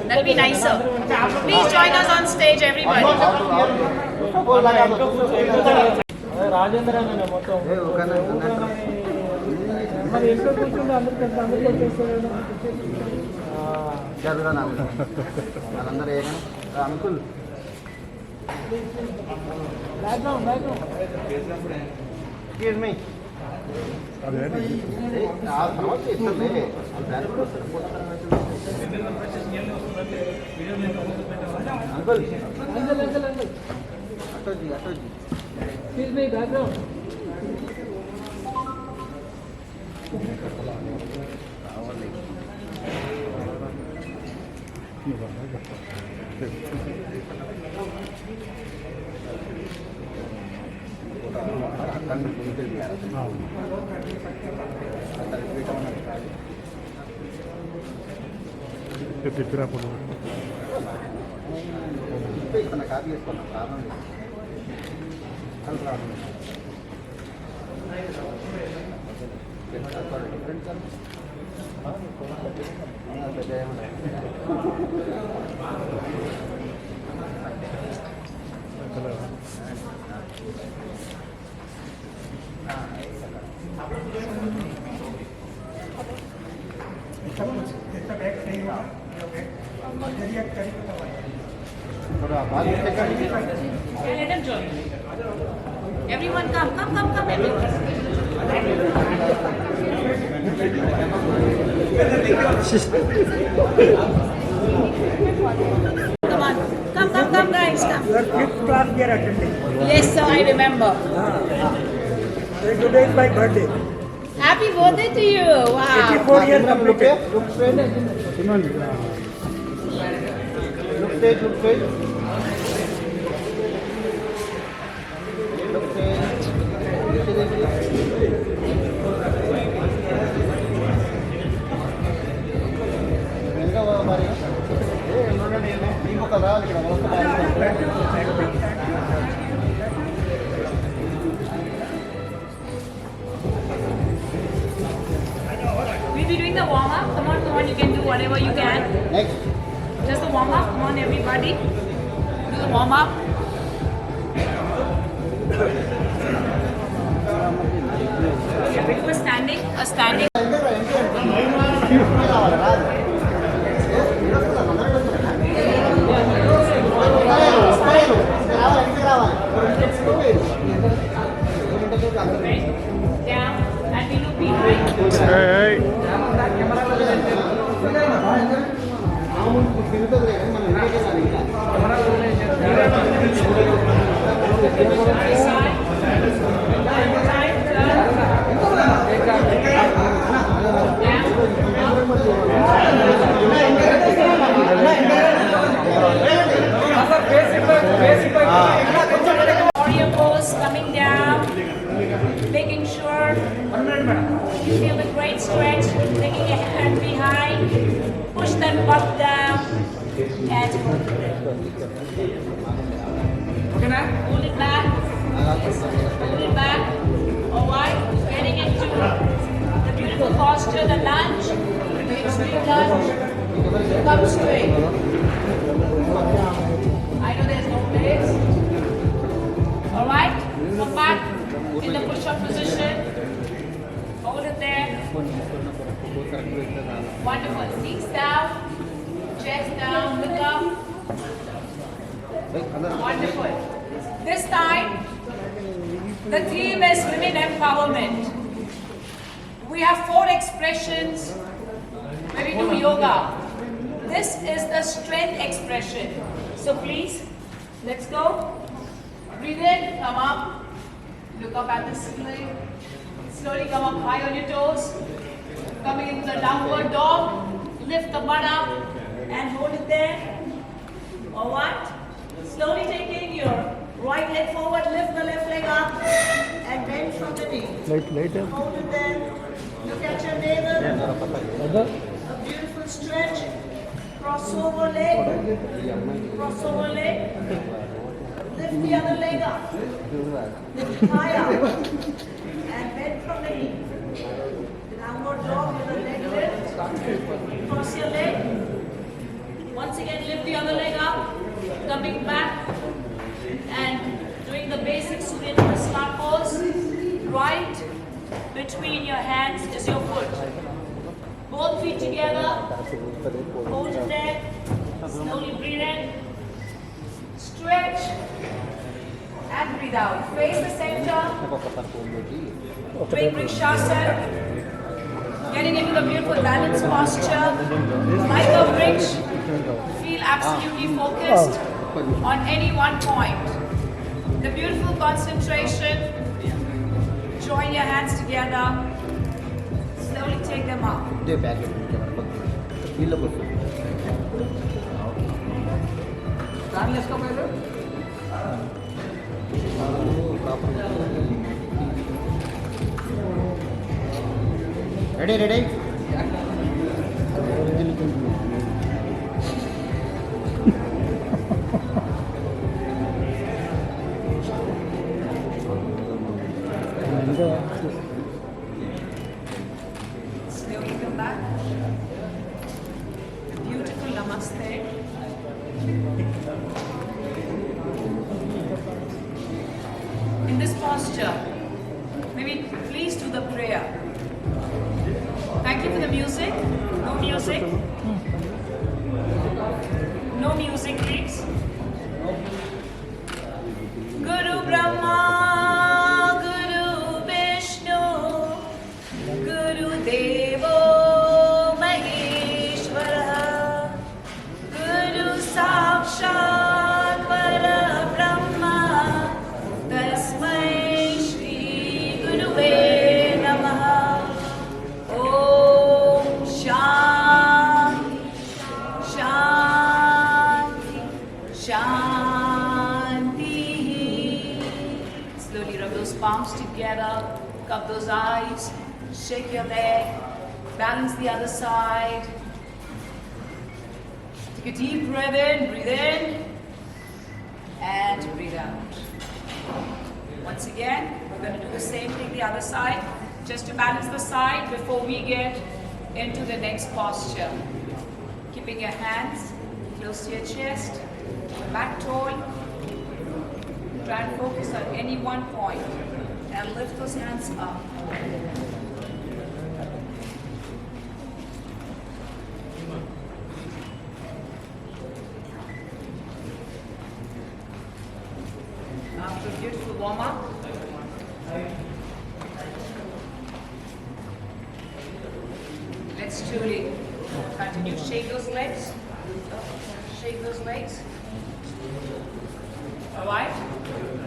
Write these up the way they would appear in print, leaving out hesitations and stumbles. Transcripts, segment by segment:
That'll be nicer. Please join us on stage, everybody. Rajendra మొత్తం మరి ఎక్కడ కూర్చుంటే అందరికి వచ్చేస్తాడు వాళ్ళందరూ అంకుల్ ఎక్స్క్యూజ్ మీ అంకుల్ అటోజీ అటోజీ ఎక్స్క్యూజ్ మీ బ్యాక్గ్రౌండ్ తిప్పినప్పుడు ఇక్కడ కాపీ చేసుకున్నాం problem Let them join. Everyone come, everyone. Come, guys, come. Your fifth class year attending. Yes, sir, I remember. Today is my birthday. Happy birthday to you. Wow. 84 years completed. Look straight. Look straight. We'll be doing the warm up. Come on, you can do whatever you can. Next. Just the warm up. Come on, everybody. Do the warm up. A standing. Down, and we look behind. Hey. Warrior pose, coming down, making sure you feel the great stretch, taking your hand behind, push that butt down, and hold it back. Hold it back. Alright, getting into the beautiful posture, the lunge, the extreme lunge. Come straight. I know there's no place. Alright, come back in the push-up position. Hold it there. Wonderful. Knees down, chest down, look up. Wonderful. This time, the theme is women empowerment. We have 4 expressions where we do yoga. This is the strength expression. So please, let's go. Breathe in, come up. Look up at the ceiling. Slowly come up high on your toes. Coming into the downward dog. Lift the butt up and hold it there. Alright? Slowly taking your right leg forward, lift the left leg up and bend from the knee. Later. Hold it there. Look at your navel. A beautiful stretch. Crossover leg. Crossover leg. Lift the other leg up. Lift high up. And bend from the knee. coming back and doing the basic Surya Namaskar pose. Right between your hands is your foot. Both feet together. Hold it there. Slowly breathe in. Stretch. And breathe out. Face the center. Doing Vrikshasana. Getting into the beautiful balanced posture. Like a bridge. Feel absolutely focused on any one point. The beautiful concentration. Join your hands together. Slowly take them up. ఇదే packet వీళ్ళకి వస్తుంది ready ready Slowly come back. Beautiful namaste. In this posture, maybe please do the prayer. Thank you for the music. No music. No music, please. Guru Brahma, Guru Vishnu, Guru Devo Maheshwara, Guru Sakshat Parabrahma, Tasmai Shri Guruve Namaha. Om Shanti, Shanti, Shanti. Slowly rub those palms together, cup those eyes, shake your leg, balance the other side. Take a deep breath in, and breathe out. Once again, we're going to do the same thing the other side, just to balance the side before we get into the next posture. Keeping your hands close to your chest, back tall. Try and focus on any one point and lift those hands up. After a beautiful warm up, let's truly continue. Shake those legs. Shake those legs. Alright?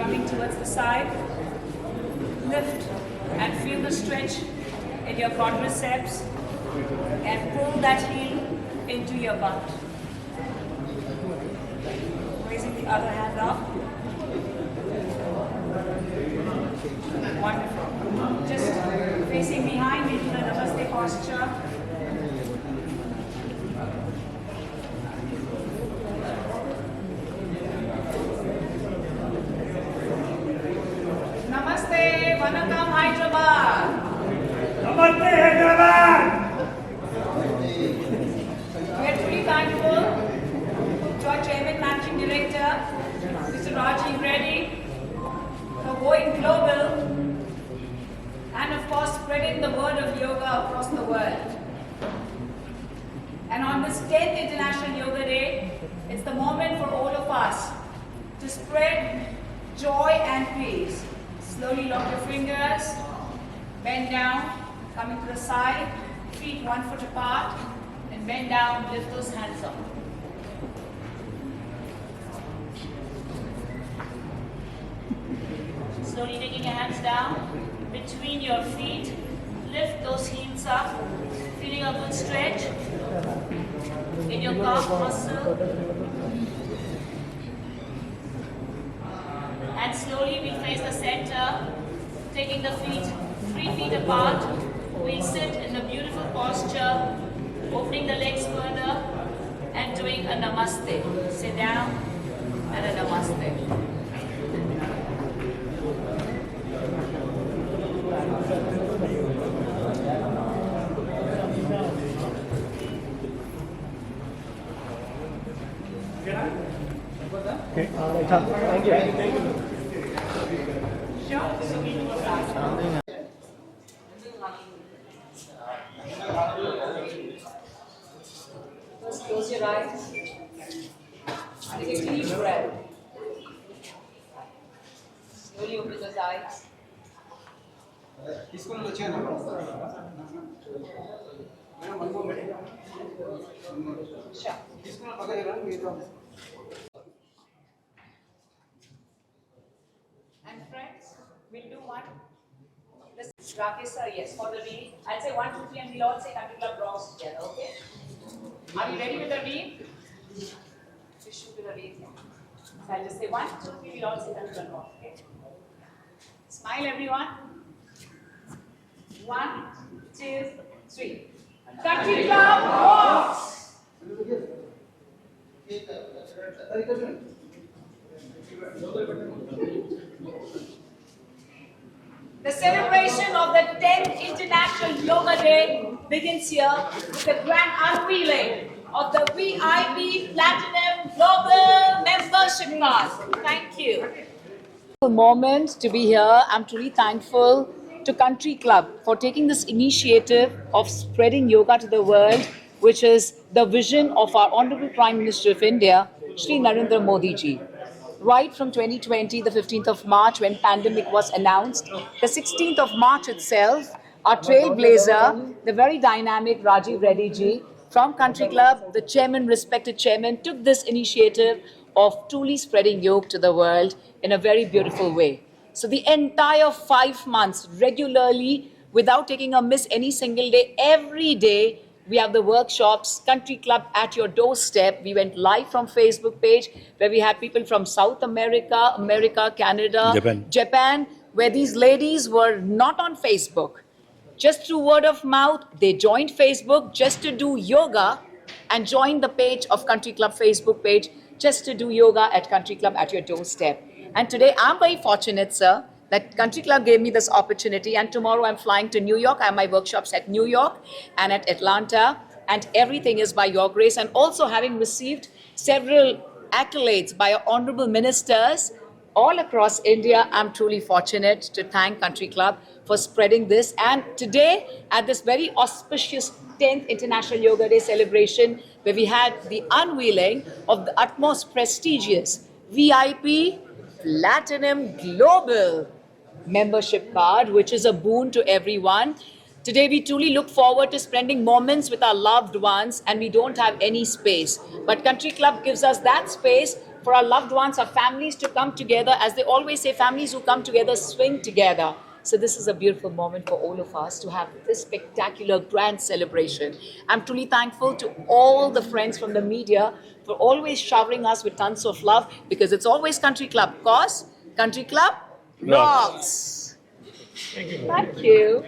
Coming towards the side. Lift and feel the stretch in your quadriceps and pull that heel into your butt. Raising the other hand up. Wonderful. Just facing behind into the Namaste posture. Namaste, Vanakkam, Hyderabad. Namaste, Hyderabad. We are truly thankful to our Chairman Managing Director, Mr. Rajiv Reddy, for going global and of course spreading the word of yoga across the world. And on this 10th International Yoga Day, it's the moment for all of us to spread joy and peace. Slowly lock your fingers, bend down, coming to the side, feet 1 foot apart, and bend down, lift those hands up. Slowly taking your hands down, between your feet, lift those heels up, feeling a good stretch in your calf muscle. And slowly we face the center, taking the feet 3 feet apart. We'll sit in a beautiful posture, opening the legs further and doing a namaste. Sit down and a namaste. Okay. First, close your eyes. Take a deep breath. Slowly open those eyes. Sure. And friends, we'll do one. This Rakesh sir, yes, for the read. I'll say 1, 2, 3, and we'll all say Country Club Bronx together, okay? Are you ready with the read? Just shoot with the read. So I'll just say 1, 2, 3, we'll all say Country Club Bronx, okay? Smile, everyone. 1, 2, 3. Country Club Bronx! The celebration of the 10th International Yoga Day begins here with the grand unveiling of the VIP Platinum Global Membership Card. Thank you. Moment to be here. I'm truly thankful to Country Club for taking this initiative of spreading yoga to the world, which is the vision of our Honorable Prime Minister of India, Shri Narendra Modi ji. Right from 2020, the 15th of March, when pandemic was announced, the 16th of March itself, our trailblazer, the very dynamic Rajiv Reddy ji from Country Club, the chairman, respected chairman, took this initiative of truly spreading yoga to the world in a very beautiful way. So the entire 5 months, regularly, without taking a miss any single day, every day, we have the workshops, Country Club at your doorstep. We went live from Facebook page where we had people from South America, Canada, Japan, where these ladies were not on Facebook. Just through word of mouth, they joined Facebook just to do yoga and joined the page of Country Club Facebook page just to do yoga at Country Club at your doorstep. And today I'm very fortunate, sir, that Country Club gave me this opportunity, and tomorrow I'm flying to New York. I have my workshops at New York and at Atlanta, and everything is by your grace. And also having received several accolades by our honorable ministers all across India, I'm truly fortunate to thank Country Club for spreading this. And today, at this very auspicious 10th International Yoga Day celebration, where we had the unveiling of the utmost prestigious VIP Platinum Global Membership Card, which is a boon to everyone. Today, we truly look forward to spending moments with our loved ones, and we don't have any space. But Country Club gives us that space for our loved ones, our families to come together. As they always say, families who come together swing together. So this is a beautiful moment for all of us to have this spectacular grand celebration. I'm truly thankful to all the friends from the media for always showering us with tons of love, because it's always Country Club. Cause Country Club rocks. Thank you.